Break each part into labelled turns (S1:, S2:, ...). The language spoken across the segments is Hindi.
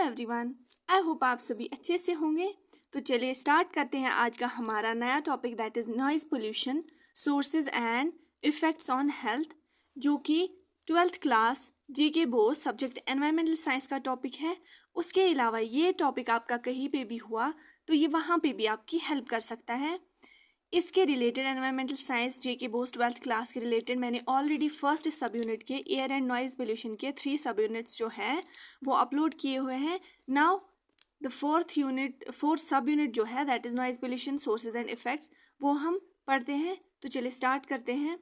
S1: एवरीवन, आई होप आप सभी अच्छे से होंगे। तो चलिए स्टार्ट करते हैं आज का हमारा नया topic that is noise pollution, sources and effects on health, जो कि 12th class GK board subject environmental science का टॉपिक है। उसके अलावा ये टॉपिक आपका कहीं पे भी हुआ तो ये वहाँ पे भी आपकी हेल्प कर सकता है। इसके रिलेटेड एनवायरमेंटल साइंस जेके बोस 12th क्लास के रिलेटेड मैंने ऑलरेडी फर्स्ट सब यूनिट के एयर एंड नॉइज पोल्यूशन के 3 सब यूनिट्स जो हैं वो अपलोड किए हुए हैं। नाउ द फोर्थ सब यूनिट जो है that is noise pollution sources and effects, वो हम पढ़ते हैं। तो चलिए स्टार्ट करते हैं।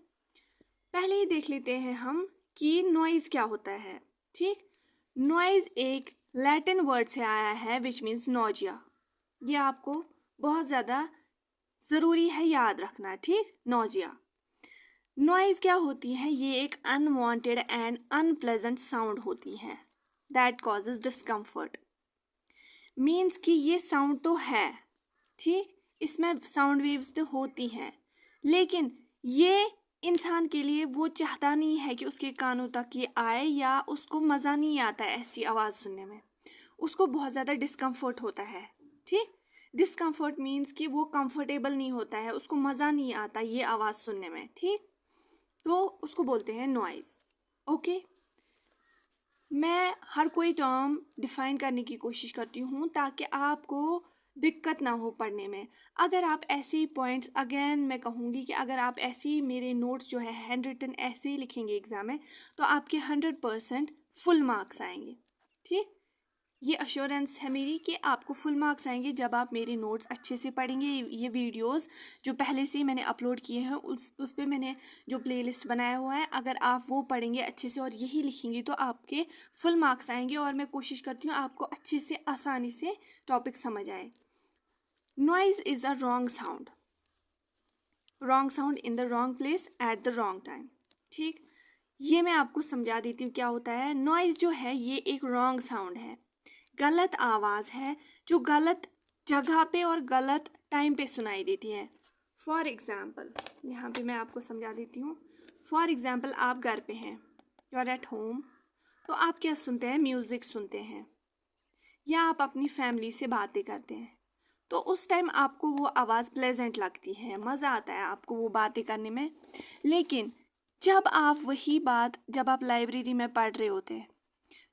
S1: पहले ही देख लेते हैं हम कि नॉइज क्या होता है। ठीक, नॉइज एक लैटिन वर्ड से आया है विच मीन्स नोजिया। ये आपको बहुत ज़्यादा ज़रूरी है याद रखना। ठीक, नोजिया नॉइज़ क्या होती है? ये एक अनवांटेड एंड अनप्लेजेंट साउंड होती है दैट कॉजेज डिस्कम्फर्ट। मीन्स कि ये साउंड तो है, ठीक, इसमें साउंड वेव्स तो होती हैं, लेकिन ये इंसान के लिए वो चाहता नहीं है कि उसके कानों तक ये आए, या उसको मज़ा नहीं आता है ऐसी आवाज़ सुनने में। उसको बहुत ज़्यादा डिस्कम्फर्ट होता है। ठीक, डिस्कम्फर्ट मीन्स कि वो कंफर्टेबल नहीं होता है, उसको मज़ा नहीं आता ये आवाज़ सुनने में। ठीक, तो उसको बोलते हैं नॉइज़। ओके, मैं हर कोई टर्म डिफाइन करने की कोशिश करती हूँ ताकि आपको दिक्कत ना हो पढ़ने में। अगर आप ऐसे ही पॉइंट्स, अगेन मैं कहूँगी कि अगर आप ऐसे ही मेरे नोट्स जो है हैंड रिटन ऐसे ही लिखेंगे एग्ज़ाम में तो आपके 100% फुल मार्क्स आएंगे। ठीक, ये अश्योरेंस है मेरी कि आपको फुल मार्क्स आएंगे जब आप मेरे नोट्स अच्छे से पढ़ेंगे। ये वीडियोस जो पहले से ही मैंने अपलोड किए हैं उस पे मैंने जो प्लेलिस्ट बनाया हुआ है, अगर आप वो पढ़ेंगे अच्छे से और यही लिखेंगे तो आपके फुल मार्क्स आएंगे। और मैं कोशिश करती हूँ आपको अच्छे से आसानी से टॉपिक समझ आए। Noise is a wrong sound in the wrong place at the wrong time. ठीक, ये मैं आपको समझा देती हूँ क्या होता है। नॉइज जो है ये एक रॉन्ग साउंड है, गलत आवाज़ है जो गलत जगह पे और गलत टाइम पे सुनाई देती है। फॉर एग्ज़ाम्पल, यहाँ पे मैं आपको समझा देती हूँ। फॉर एग्ज़ाम्पल, आप घर पे हैं, यू आर एट होम, तो आप क्या सुनते हैं? म्यूज़िक सुनते हैं, या आप अपनी फैमिली से बातें करते हैं। तो उस टाइम आपको वो आवाज़ प्लेजेंट लगती है, मज़ा आता है आपको वो बातें करने में। लेकिन जब आप लाइब्रेरी में पढ़ रहे होते हैं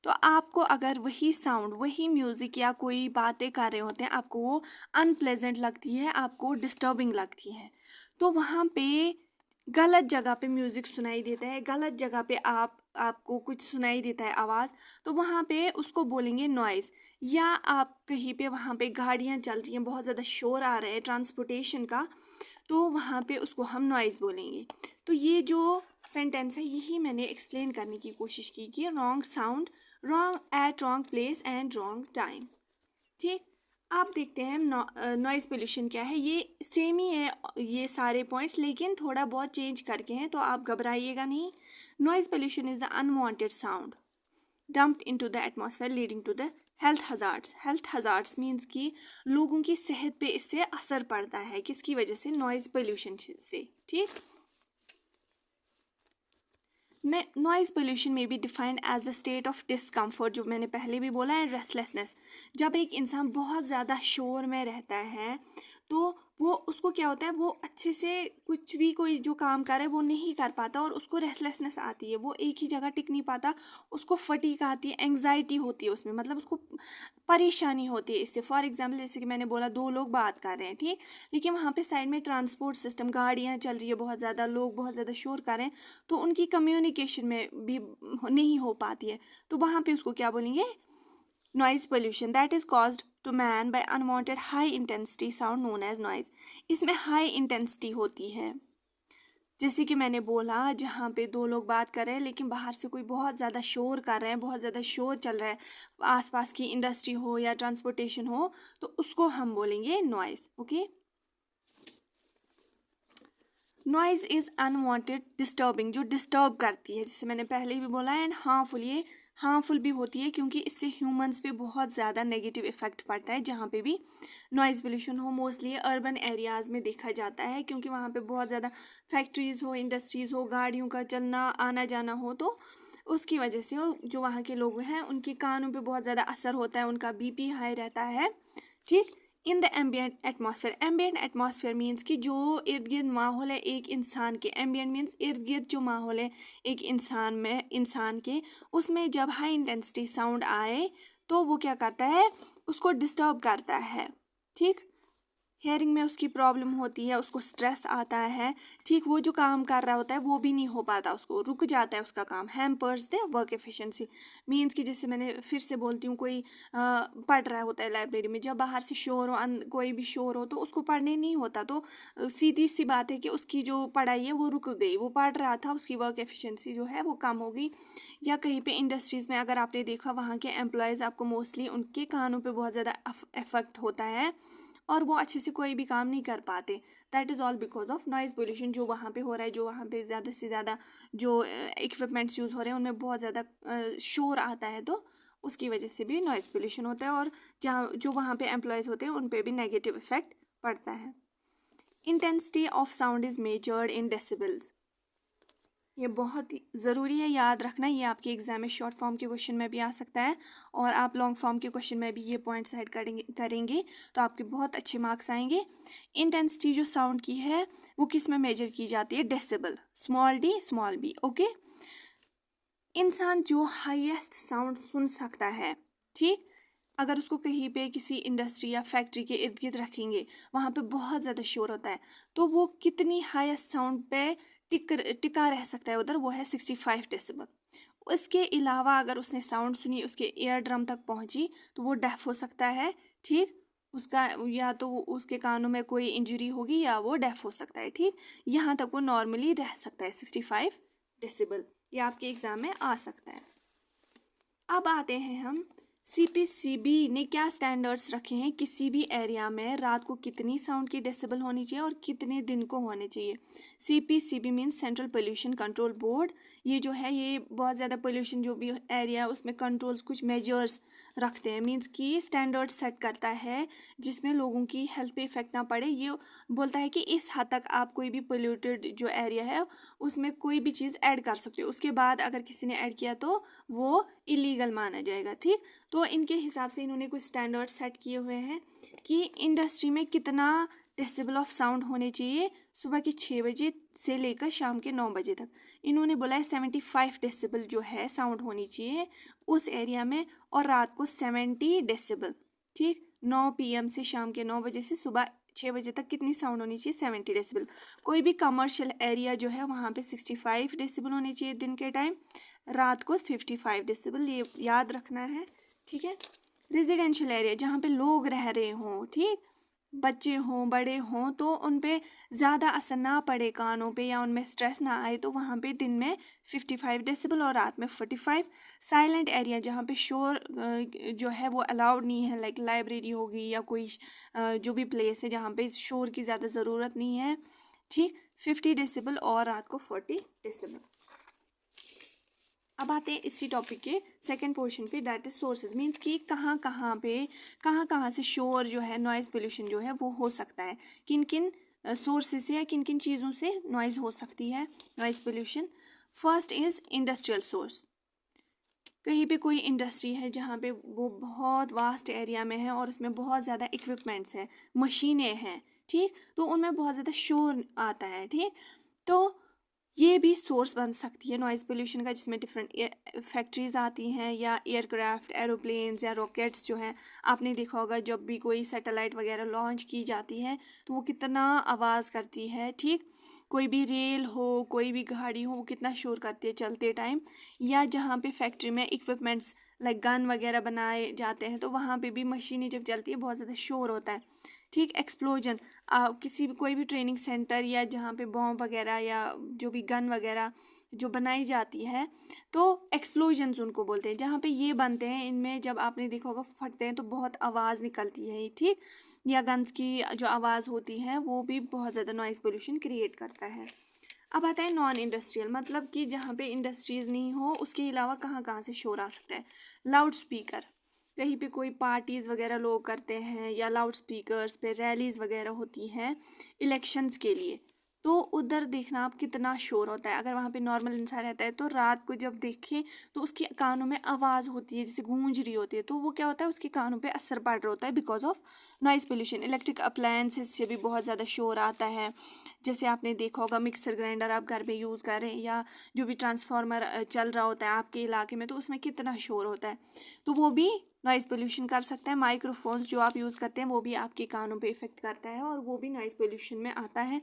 S1: तो आपको अगर वही साउंड, वही म्यूज़िक या कोई बातें कर रहे होते हैं, आपको वो अनप्लेजेंट लगती है, आपको डिस्टर्बिंग लगती है, तो वहाँ पे गलत जगह पे म्यूज़िक सुनाई देता है, गलत जगह पे आपको कुछ सुनाई देता है आवाज़, तो वहाँ पे उसको बोलेंगे नॉइज़। या आप कहीं पे वहाँ पे गाड़ियाँ चल रही हैं, बहुत ज़्यादा शोर आ रहा है ट्रांसपोर्टेशन का, तो वहाँ पे उसको हम नॉइज़ बोलेंगे। तो ये जो सेंटेंस है यही मैंने एक्सप्लेन करने की कोशिश की कि wrong sound, wrong at wrong place and wrong time. ठीक, आप देखते हैं नॉइज़ पोल्यूशन क्या है। ये सेम ही है ये सारे पॉइंट्स, लेकिन थोड़ा बहुत चेंज करके हैं, तो आप घबराइएगा नहीं। Noise pollution is the unwanted sound dumped into the atmosphere leading to the health hazards. Health hazards means कि लोगों की सेहत पे इससे असर पड़ता है, किसकी वजह से? नॉइज़ पोल्यूशन से। ठीक, नॉइज़ पोल्यूशन में be defined as the state of discomfort, जो मैंने पहले भी बोला है, रेस्टलेसनेस। जब एक इंसान बहुत ज़्यादा शोर में रहता है तो वो, उसको क्या होता है, वो अच्छे से कुछ भी कोई जो काम करे वो नहीं कर पाता और उसको रेस्टलेसनेस आती है, वो एक ही जगह टिक नहीं पाता, उसको फटीग आती है, एंग्जाइटी होती है उसमें, मतलब उसको परेशानी होती है इससे। फॉर एग्जाम्पल, जैसे कि मैंने बोला 2 लोग बात कर रहे हैं, ठीक, लेकिन वहाँ पे साइड में ट्रांसपोर्ट सिस्टम, गाड़ियाँ चल रही है, बहुत ज़्यादा लोग बहुत ज़्यादा शोर कर रहे हैं, तो उनकी कम्युनिकेशन में भी नहीं हो पाती है, तो वहाँ पे उसको क्या बोलेंगे? Noise pollution that is caused to man by unwanted high intensity sound known as noise. इसमें हाई इंटेंसिटी होती है, जैसे कि मैंने बोला, जहाँ पे 2 लोग बात कर रहे हैं लेकिन बाहर से कोई बहुत ज़्यादा शोर कर रहे हैं, बहुत ज़्यादा शोर चल रहा है, आसपास की इंडस्ट्री हो या ट्रांसपोर्टेशन हो, तो उसको हम बोलेंगे noise. Okay, noise is unwanted disturbing, जो डिस्टर्ब करती है, जैसे मैंने पहले भी बोला है, एंड हार्मफुल, ये हार्मफुल भी होती है क्योंकि इससे ह्यूमंस पे बहुत ज़्यादा नेगेटिव इफेक्ट पड़ता है। जहाँ पे भी नॉइज़ पोल्यूशन हो, मोस्टली अर्बन एरियाज़ में देखा जाता है, क्योंकि वहाँ पे बहुत ज़्यादा फैक्ट्रीज़ हो, इंडस्ट्रीज़ हो, गाड़ियों का चलना आना जाना हो, तो उसकी वजह से जो वहाँ के लोग हैं उनके कानों पे बहुत ज़्यादा असर होता है, उनका बीपी हाई रहता है, ठीक। In the ambient atmosphere, ambient atmosphere means कि जो इर्द गिर्द माहौल है एक इंसान के, एम्बियंट मीन्स इर्द गिर्द जो माहौल है एक इंसान के, उसमें जब हाई इंटेंसिटी साउंड आए तो वो क्या करता है, उसको डिस्टर्ब करता है, ठीक। हेयरिंग में उसकी प्रॉब्लम होती है, उसको स्ट्रेस आता है, ठीक। वो जो काम कर रहा होता है वो भी नहीं हो पाता, उसको रुक जाता है उसका काम, hampers the work efficiency. Means कि जैसे मैंने फिर से बोलती हूँ, कोई पढ़ रहा होता है लाइब्रेरी में, जब बाहर से शोर हो, कोई भी शोर हो तो उसको पढ़ने नहीं होता, तो सीधी सी बात है कि उसकी जो पढ़ाई है वो रुक गई, वो पढ़ रहा था, उसकी वर्क एफिशिएंसी जो है वो कम हो गई। या कहीं पे इंडस्ट्रीज़ में अगर आपने देखा, वहाँ के एम्प्लॉयज़ आपको मोस्टली उनके कानों पे बहुत ज़्यादा इफेक्ट होता है और वो अच्छे से कोई भी काम नहीं कर पाते। That is all because of noise pollution जो वहाँ पे हो रहा है, जो वहाँ पे ज़्यादा से ज़्यादा जो इक्विपमेंट्स यूज़ हो रहे हैं उनमें बहुत ज़्यादा शोर आता है, तो उसकी वजह से भी नॉइज़ पोल्यूशन होता है और जहाँ जो वहाँ पे एम्प्लॉयज़ होते हैं उन पे भी नेगेटिव इफेक्ट पड़ता है। Intensity of sound is measured in decibels. ये बहुत ही ज़रूरी है याद रखना, ये आपके एग्जाम में शॉर्ट फॉर्म के क्वेश्चन में भी आ सकता है और आप लॉन्ग फॉर्म के क्वेश्चन में भी ये पॉइंट्स ऐड करेंगे तो आपके बहुत अच्छे मार्क्स आएंगे। इंटेंसिटी जो साउंड की है वो किस में मेजर की जाती है, decibel, small D small B, okay. इंसान जो हाईएस्ट साउंड सुन सकता है, ठीक, अगर उसको कहीं पे किसी इंडस्ट्री या फैक्ट्री के इर्द गिर्द रखेंगे, वहाँ पे बहुत ज़्यादा शोर होता है, तो वो कितनी हाईएस्ट साउंड पे टिका रह सकता है उधर, वो है 65 डेसिबल। उसके अलावा अगर उसने साउंड सुनी, उसके ईयर ड्रम तक पहुँची, तो वो डेफ हो सकता है, ठीक। उसका या तो उसके कानों में कोई इंजरी होगी या वो डेफ हो सकता है, ठीक। यहाँ तक वो नॉर्मली रह सकता है 65 डेसिबल, ये आपके एग्जाम में आ सकता है। अब आते हैं हम, CPCB ने क्या स्टैंडर्ड्स रखे हैं, किसी भी एरिया में रात को कितनी साउंड की डेसिबल होनी चाहिए और कितने दिन को होने चाहिए। CPCB means central pollution control board. ये जो है ये बहुत ज़्यादा पोल्यूशन जो भी एरिया है उसमें कंट्रोल्स कुछ मेजर्स रखते हैं, मीन्स कि स्टैंडर्ड सेट करता है जिसमें लोगों की हेल्थ पे इफेक्ट ना पड़े। ये बोलता है कि इस हद तक आप कोई भी पोल्यूटेड जो एरिया है उसमें कोई भी चीज़ ऐड कर सकते हो, उसके बाद अगर किसी ने ऐड किया तो वो इलीगल माना जाएगा, ठीक। तो इनके हिसाब से इन्होंने कुछ स्टैंडर्ड सेट किए हुए हैं कि इंडस्ट्री में कितना डेसिबल ऑफ साउंड होने चाहिए सुबह के 6 बजे से लेकर शाम के 9 बजे तक। इन्होंने बोला है 75 डेसिबल जो है साउंड होनी चाहिए उस एरिया में, और रात को 70 डेसिबल, ठीक। 9 PM से शाम के 9 बजे से सुबह 6 बजे तक कितनी साउंड होनी चाहिए, 70 डेसिबल। कोई भी कमर्शियल एरिया जो है वहाँ पे 65 डेसिबल होने चाहिए दिन के टाइम, रात को 55 डेसिबल, ये याद रखना है, ठीक है। रेजिडेंशियल एरिया जहाँ पे लोग रह रहे हों, ठीक, बच्चे हों बड़े हों, तो उन पे ज़्यादा असर ना पड़े कानों पे या उनमें स्ट्रेस ना आए, तो वहाँ पे दिन में 55 डेसिबल और रात में 45। साइलेंट एरिया जहाँ पे शोर जो है वो अलाउड नहीं है, लाइक लाइब्रेरी होगी या कोई जो भी प्लेस है जहाँ पे शोर की ज़्यादा ज़रूरत नहीं है, ठीक, 50 डेसिबल और रात को 40 डेसिबल। अब आते हैं इसी टॉपिक के सेकंड पोर्शन पे, दैट इज सोर्सेज, मीन्स कि कहाँ से शोर जो है नॉइज़ पोल्यूशन जो है वो हो सकता है, किन किन सोर्सेज से या किन किन चीज़ों से नॉइज़ हो सकती है noise pollution. First is industrial source. कहीं पे कोई इंडस्ट्री है जहाँ पे वो बहुत वास्ट एरिया में है और उसमें बहुत ज़्यादा इक्विपमेंट्स हैं, मशीनें हैं, ठीक, तो उनमें बहुत ज़्यादा शोर आता है, ठीक। तो ये भी सोर्स बन सकती है नॉइज़ पोल्यूशन का, जिसमें डिफरेंट फैक्ट्रीज आती हैं या एयरक्राफ्ट, एरोप्लेन्स या रॉकेट्स जो हैं, आपने देखा होगा जब भी कोई सैटेलाइट वगैरह लॉन्च की जाती है तो वो कितना आवाज़ करती है, ठीक। कोई भी रेल हो, कोई भी गाड़ी हो, वो कितना शोर करती है चलते टाइम। या जहाँ पे फैक्ट्री में इक्विपमेंट्स लाइक गन वगैरह बनाए जाते हैं तो वहाँ पे भी मशीनें जब चलती है बहुत ज़्यादा शोर होता है, ठीक। एक्सप्लोजन, किसी भी कोई भी ट्रेनिंग सेंटर या जहाँ पे बॉम्ब वगैरह या जो भी गन वगैरह जो बनाई जाती है तो एक्सप्लोजन्स उनको बोलते हैं, जहाँ पे ये बनते हैं इनमें जब आपने देखा होगा फटते हैं तो बहुत आवाज़ निकलती है, ठीक। या गन्स की जो आवाज़ होती है वो भी बहुत ज़्यादा नॉइज़ पोल्यूशन क्रिएट करता है। अब आता है नॉन इंडस्ट्रियल, मतलब कि जहाँ पे इंडस्ट्रीज़ नहीं हो उसके अलावा कहाँ से शोर आ सकता है। लाउड स्पीकर, कहीं पे कोई पार्टीज़ वगैरह लोग करते हैं या लाउड स्पीकर्स पे रैलीज़ वगैरह होती हैं इलेक्शंस के लिए, तो उधर देखना आप कितना शोर होता है। अगर वहाँ पे नॉर्मल इंसान रहता है तो रात को जब देखे तो उसके कानों में आवाज़ होती है जैसे गूंज रही होती है, तो वो क्या होता है उसके कानों पे असर पड़ रहा होता है because of noise pollution. Electric appliances से भी बहुत ज़्यादा शोर आता है। जैसे आपने देखा होगा मिक्सर ग्राइंडर आप घर पे यूज़ कर रहे हैं या जो भी ट्रांसफार्मर चल रहा होता है आपके इलाके में, तो उसमें कितना शोर होता है, तो वो भी नॉइज़ पोल्यूशन कर सकता है। माइक्रोफोन्स जो आप यूज़ करते हैं वो भी आपके कानों पे इफ़ेक्ट करता है और वो भी नॉइज़ पोल्यूशन में आता है।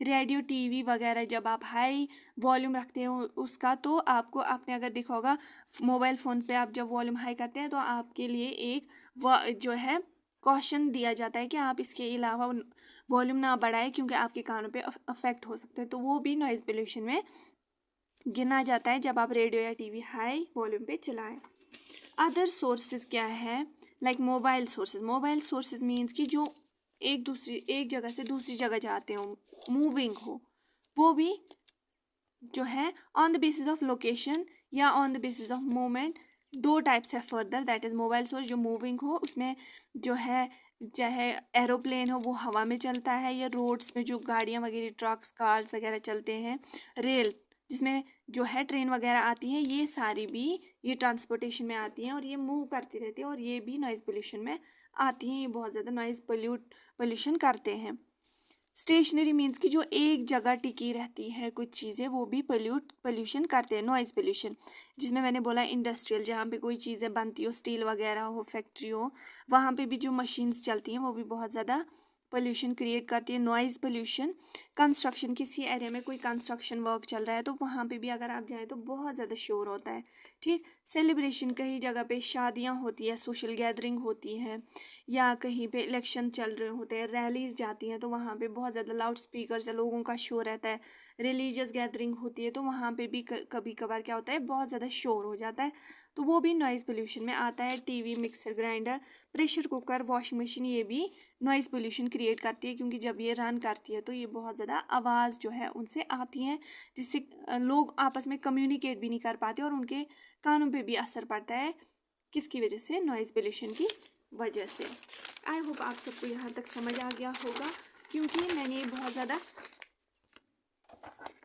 S1: रेडियो टीवी वगैरह जब आप हाई वॉल्यूम रखते हो उसका, तो आपको आपने अगर देखा होगा मोबाइल फ़ोन पे आप जब वॉल्यूम हाई करते हैं तो आपके लिए एक जो है कॉशन दिया जाता है कि आप इसके अलावा वॉल्यूम ना बढ़ाएं क्योंकि आपके कानों पे अफेक्ट हो सकते हैं, तो वो भी नॉइज़ पोल्यूशन में गिना जाता है जब आप रेडियो या टीवी हाई वॉल्यूम पे चलाएं। अदर सोर्सेज क्या है, लाइक मोबाइल सोर्सेज मीन्स कि जो एक जगह से दूसरी जगह जाते हो, मूविंग हो, वो भी जो है on the basis of location या on the basis of movement, दो टाइप्स है further, that is mobile source जो मूविंग हो, उसमें जो है चाहे एरोप्लेन हो वो हवा में चलता है, या रोड्स में जो गाड़ियाँ वगैरह ट्रक्स कार्स वगैरह चलते हैं, रेल जिसमें जो है ट्रेन वगैरह आती है, ये सारी भी ये ट्रांसपोर्टेशन में आती हैं और ये मूव करती रहती है और ये भी नॉइज़ पोल्यूशन में आती हैं। ये बहुत ज़्यादा नॉइज़ पोल्यूशन करते हैं। स्टेशनरी मीन्स की जो एक जगह टिकी रहती है कुछ चीज़ें, वो भी पोल्यूशन करते हैं, नॉइज़ पोल्यूशन। जिसमें मैंने बोला इंडस्ट्रियल, जहाँ पे कोई चीज़ें बनती हो, स्टील वगैरह हो, फैक्ट्री हो, वहाँ पे भी जो मशीन्स चलती हैं वो भी बहुत ज़्यादा पोल्यूशन क्रिएट करती है, नॉइज़ पोल्यूशन। कंस्ट्रक्शन, किसी एरिया में कोई कंस्ट्रक्शन वर्क चल रहा है तो वहाँ पे भी अगर आप जाएँ तो बहुत ज़्यादा शोर होता है। ठीक, सेलिब्रेशन, कई जगह पे शादियाँ होती है, सोशल गैदरिंग होती है, या कहीं पे इलेक्शन चल रहे होते हैं, रैलीज जाती हैं तो वहाँ पे बहुत ज़्यादा लाउड स्पीकर से लोगों का शोर रहता है। रिलीजियस गैदरिंग होती है तो वहाँ पे भी कभी कभार क्या होता है बहुत ज़्यादा शोर हो जाता है, तो वो भी नॉइज़ पोल्यूशन में आता है। TV, mixer grinder, pressure cooker, washing machine, ये भी नॉइज़ पोल्यूशन क्रिएट करती है क्योंकि जब ये रन करती है तो ये बहुत ज़्यादा आवाज़ जो है उनसे आती है, जिससे लोग आपस में कम्युनिकेट भी नहीं कर पाते और उनके कानों पे भी असर पड़ता है। किसकी वजह से? नॉइज़ पोल्यूशन की वजह से। आई होप आप सबको यहाँ तक समझ आ गया होगा, क्योंकि मैंने बहुत ज़्यादा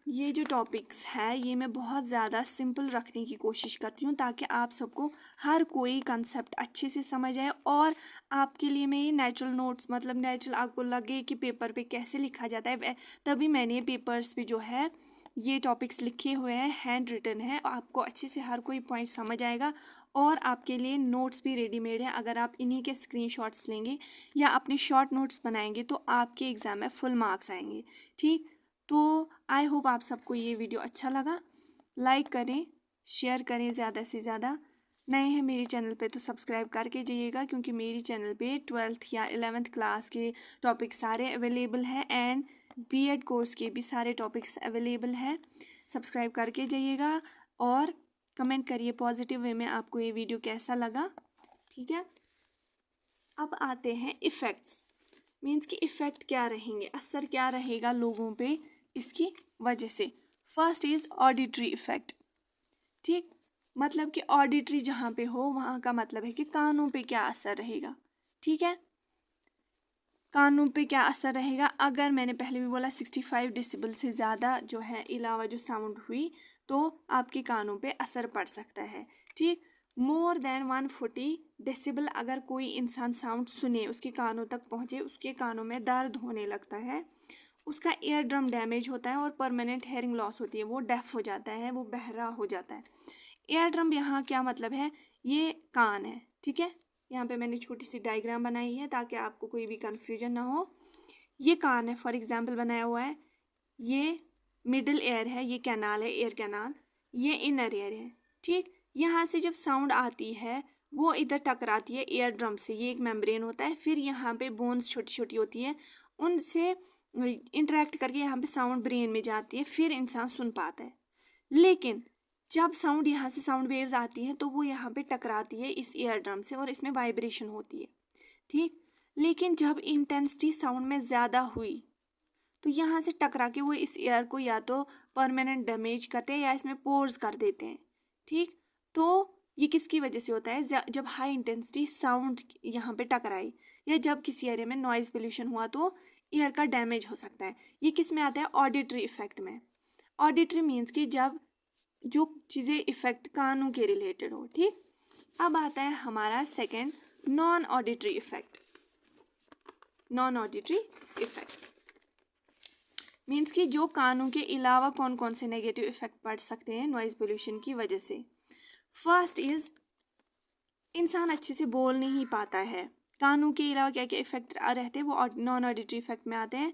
S1: ये जो टॉपिक्स है ये मैं बहुत ज़्यादा सिंपल रखने की कोशिश करती हूँ ताकि आप सबको हर कोई कंसेप्ट अच्छे से समझ आए, और आपके लिए मैं ये नेचुरल नोट्स, मतलब नेचुरल आपको लगे कि पेपर पे कैसे लिखा जाता है, तभी मैंने पेपर्स पे जो है ये टॉपिक्स लिखे हुए हैं, हैंड रिटन है, आपको अच्छे से हर कोई पॉइंट समझ आएगा। और आपके लिए नोट्स भी रेडीमेड है, अगर आप इन्हीं के स्क्रीनशॉट्स लेंगे या अपने शॉर्ट नोट्स बनाएंगे तो आपके एग्ज़ाम में फुल मार्क्स आएंगे। ठीक, तो आई होप आप सबको ये वीडियो अच्छा लगा। लाइक करें, शेयर करें ज़्यादा से ज़्यादा। नए हैं मेरे चैनल पे तो सब्सक्राइब करके जाइएगा, क्योंकि मेरी चैनल पे 12th या 11th क्लास के टॉपिक सारे अवेलेबल हैं एंड बीएड कोर्स के भी सारे टॉपिक्स अवेलेबल हैं। सब्सक्राइब करके जाइएगा और कमेंट करिए पॉजिटिव वे में आपको ये वीडियो कैसा लगा। ठीक है, अब आते हैं इफ़ेक्ट्स। मीन्स कि इफ़ेक्ट क्या रहेंगे, असर क्या रहेगा लोगों पे इसकी वजह से। First is auditory effect. ठीक, मतलब कि ऑडिटरी जहाँ पे हो वहाँ का मतलब है कि कानों पे क्या असर रहेगा। ठीक है, कानों पे क्या असर रहेगा, अगर मैंने पहले भी बोला 65 डेसिबल से ज़्यादा जो है अलावा जो साउंड हुई तो आपके कानों पे असर पड़ सकता है। ठीक, मोर देन 140 डेसिबल अगर कोई इंसान साउंड सुने, उसके कानों तक पहुँचे, उसके कानों में दर्द होने लगता है, उसका ईयर ड्रम डैमेज होता है और परमानेंट हेयरिंग लॉस होती है, वो डेफ हो जाता है, वो बहरा हो जाता है। ईयर ड्रम यहाँ क्या मतलब है, ये कान है। ठीक है, यहाँ पे मैंने छोटी सी डायग्राम बनाई है ताकि आपको कोई भी कन्फ्यूजन ना हो। ये कान है, फॉर एग्जांपल बनाया हुआ है, ये मिडिल एयर है, ये कैनाल है, एयर कैनाल, ये इनर एयर है। ठीक, यहाँ से जब साउंड आती है वो इधर टकराती है ईयर ड्रम से, ये एक मेम्ब्रेन होता है, फिर यहाँ पे बोन्स छोटी छोटी होती है, उनसे इंटरेक्ट करके यहाँ पे साउंड ब्रेन में जाती है, फिर इंसान सुन पाता है। लेकिन जब साउंड यहाँ से साउंड वेव्स आती हैं तो वो यहाँ पे टकराती है इस ईयर ड्रम से और इसमें वाइब्रेशन होती है। ठीक, लेकिन जब इंटेंसिटी साउंड में ज़्यादा हुई तो यहाँ से टकरा के वो इस ईयर को या तो परमानेंट डैमेज करते हैं या इसमें पोर्स कर देते हैं। ठीक, तो ये किसकी वजह से होता है, जब हाई इंटेंसिटी साउंड यहाँ पे टकराई या जब किसी एरिया में नॉइज़ पोल्यूशन हुआ तो ईयर का डैमेज हो सकता है। ये किस में आता है? ऑडिटरी इफेक्ट में। ऑडिटरी मीन्स कि जब जो चीज़ें इफेक्ट कानों के रिलेटेड हो। ठीक, अब आता है हमारा second, non auditory effect. Non auditory effect means कि जो कानों के अलावा कौन कौन से नेगेटिव इफेक्ट पड़ सकते हैं नॉइज पोल्यूशन की वजह से। फर्स्ट इज, इंसान अच्छे से बोल नहीं पाता है। कानों के अलावा क्या क्या इफेक्ट रहते हैं वो नॉन ऑडिटरी इफेक्ट में आते हैं।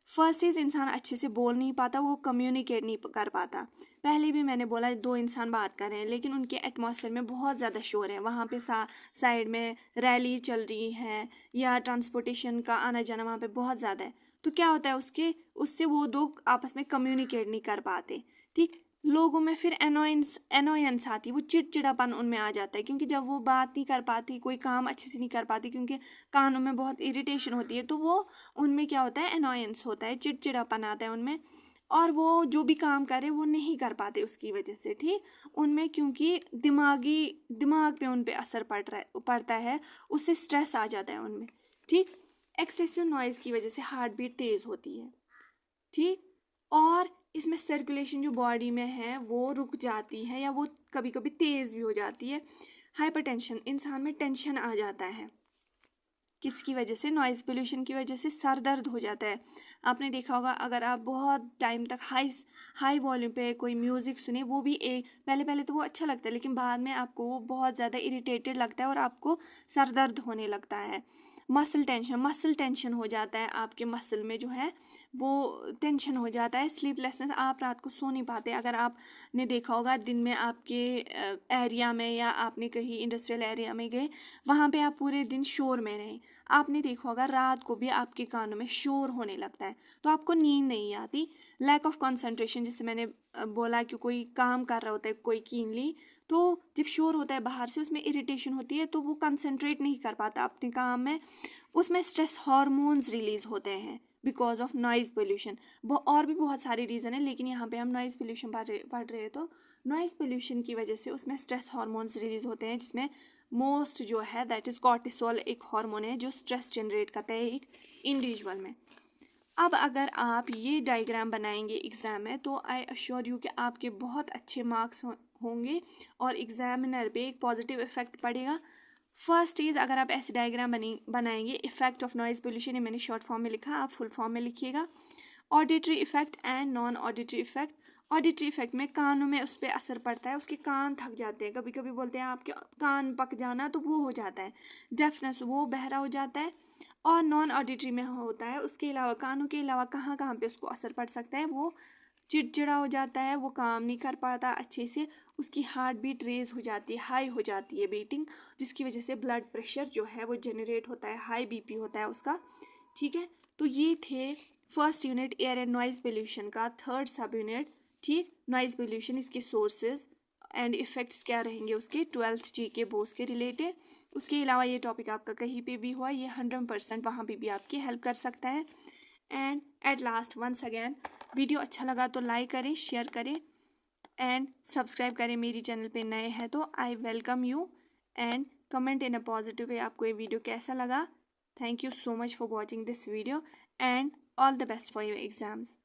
S1: फर्स्ट इज, इंसान अच्छे से बोल नहीं पाता, वो कम्युनिकेट नहीं कर पाता। पहले भी मैंने बोला, दो इंसान बात कर रहे हैं लेकिन उनके एटमॉस्फेयर में बहुत ज़्यादा शोर है, वहाँ पे साइड में रैली चल रही है या ट्रांसपोर्टेशन का आना जाना वहाँ पे बहुत ज़्यादा है, तो क्या होता है उससे वो दो आपस में कम्युनिकेट नहीं कर पाते। ठीक, लोगों में फिर एनोयंस आती, वो चिड़चिड़ापन उनमें आ जाता है, क्योंकि जब वो बात नहीं कर पाती, कोई काम अच्छे से नहीं कर पाती, क्योंकि कानों में बहुत इरिटेशन होती है, तो वो उनमें क्या होता है? एनोयंस होता है, चिड़चिड़ापन आता है उनमें, और वो जो भी काम करे वो नहीं कर पाते उसकी वजह से। ठीक, उनमें क्योंकि दिमाग पे उन पे असर पड़ता है, उससे स्ट्रेस आ जाता है उनमें। ठीक, एक्सेसिव नॉइज़ की वजह से हार्ट बीट तेज़ होती है। ठीक, और इसमें सर्कुलेशन जो बॉडी में है वो रुक जाती है या वो कभी कभी तेज़ भी हो जाती है। हाइपरटेंशन, इंसान में टेंशन आ जाता है, किसकी वजह से? नॉइज़ पोल्यूशन की वजह से सर दर्द हो जाता है। आपने देखा होगा, अगर आप बहुत टाइम तक हाई वॉल्यूम पे कोई म्यूज़िक सुने, वो भी पहले पहले तो वो अच्छा लगता है, लेकिन बाद में आपको वो बहुत ज़्यादा इरिटेटेड लगता है और आपको सर दर्द होने लगता है। मसल टेंशन हो जाता है, आपके मसल में जो है वो टेंशन हो जाता है। स्लीपलेसनेस, आप रात को सो नहीं पाते। अगर आपने देखा होगा, दिन में आपके एरिया में या आपने कहीं इंडस्ट्रियल एरिया में गए, वहाँ पे आप पूरे दिन शोर में रहें, आपने देखा होगा रात को भी आपके कानों में शोर होने लगता है, तो आपको नींद नहीं आती। लैक ऑफ कंसंट्रेशन, जैसे मैंने बोला कि कोई काम कर रहा होता है कोई कीनली, तो जब शोर होता है बाहर से, उसमें इरिटेशन होती है, तो वो कंसंट्रेट नहीं कर पाता अपने काम में। उसमें स्ट्रेस हार्मोन्स रिलीज होते हैं बिकॉज ऑफ नॉइज़ पोल्यूशन। वो और भी बहुत सारे रीज़न है, लेकिन यहाँ पे हम नॉइज़ पोल्यूशन पढ़ रहे हैं, तो नॉइज़ पोल्यूशन की वजह से उसमें स्ट्रेस हार्मोन्स रिलीज होते हैं, जिसमें मोस्ट जो है दैट इज़ कॉर्टिसोल, एक हार्मोन है जो स्ट्रेस जनरेट करता है एक इंडिविजुअल में। अब अगर आप ये डायग्राम बनाएंगे एग्ज़ाम में, तो आई अश्योर यू कि आपके बहुत अच्छे मार्क्स होंगे और एग्जामिनर पे एक पॉजिटिव इफेक्ट पड़ेगा। फर्स्ट चीज़, अगर आप ऐसे डायग्राम बनाएंगे, इफेक्ट ऑफ नॉइज़ पोल्यूशन, ये मैंने शॉर्ट फॉर्म में लिखा, आप फुल फॉर्म में लिखिएगा। Auditory effect and non auditory effect. Auditory effect में कानों में उस पर असर पड़ता है, उसके कान थक जाते हैं, कभी कभी बोलते हैं आपके कान पक जाना, तो वो हो जाता है। डेफनेस, वो बहरा हो जाता है। और नॉन ऑडिटरी में होता है, उसके अलावा कानों के अलावा कहाँ कहाँ पे उसको असर पड़ सकता है? वो चिड़चिड़ा हो जाता है, वो काम नहीं कर पाता अच्छे से, उसकी हार्ट बीट रेज हो जाती है, हाई हो जाती है बीटिंग, जिसकी वजह से ब्लड प्रेशर जो है वो जनरेट होता है, हाई बीपी होता है उसका। ठीक है, तो ये थे first unit air and noise pollution का थर्ड सब यूनिट। ठीक, नॉइज़ पोल्यूशन, इसके सोर्सेज एंड इफ़ेक्ट्स क्या रहेंगे उसके 12th GK बोर्ड्स के रिलेटेड। उसके अलावा ये टॉपिक आपका कहीं पे भी हुआ, ये 100% वहाँ पे भी आपकी हेल्प कर सकता है। And at last ones again, video अच्छा लगा तो लाइक करें, शेयर करें एंड सब्सक्राइब करें। मेरी चैनल पे नए हैं तो I welcome you, and comment in a positive way, आपको ये वीडियो कैसा लगा। Thank you so much for watching this video and all the best for your exams.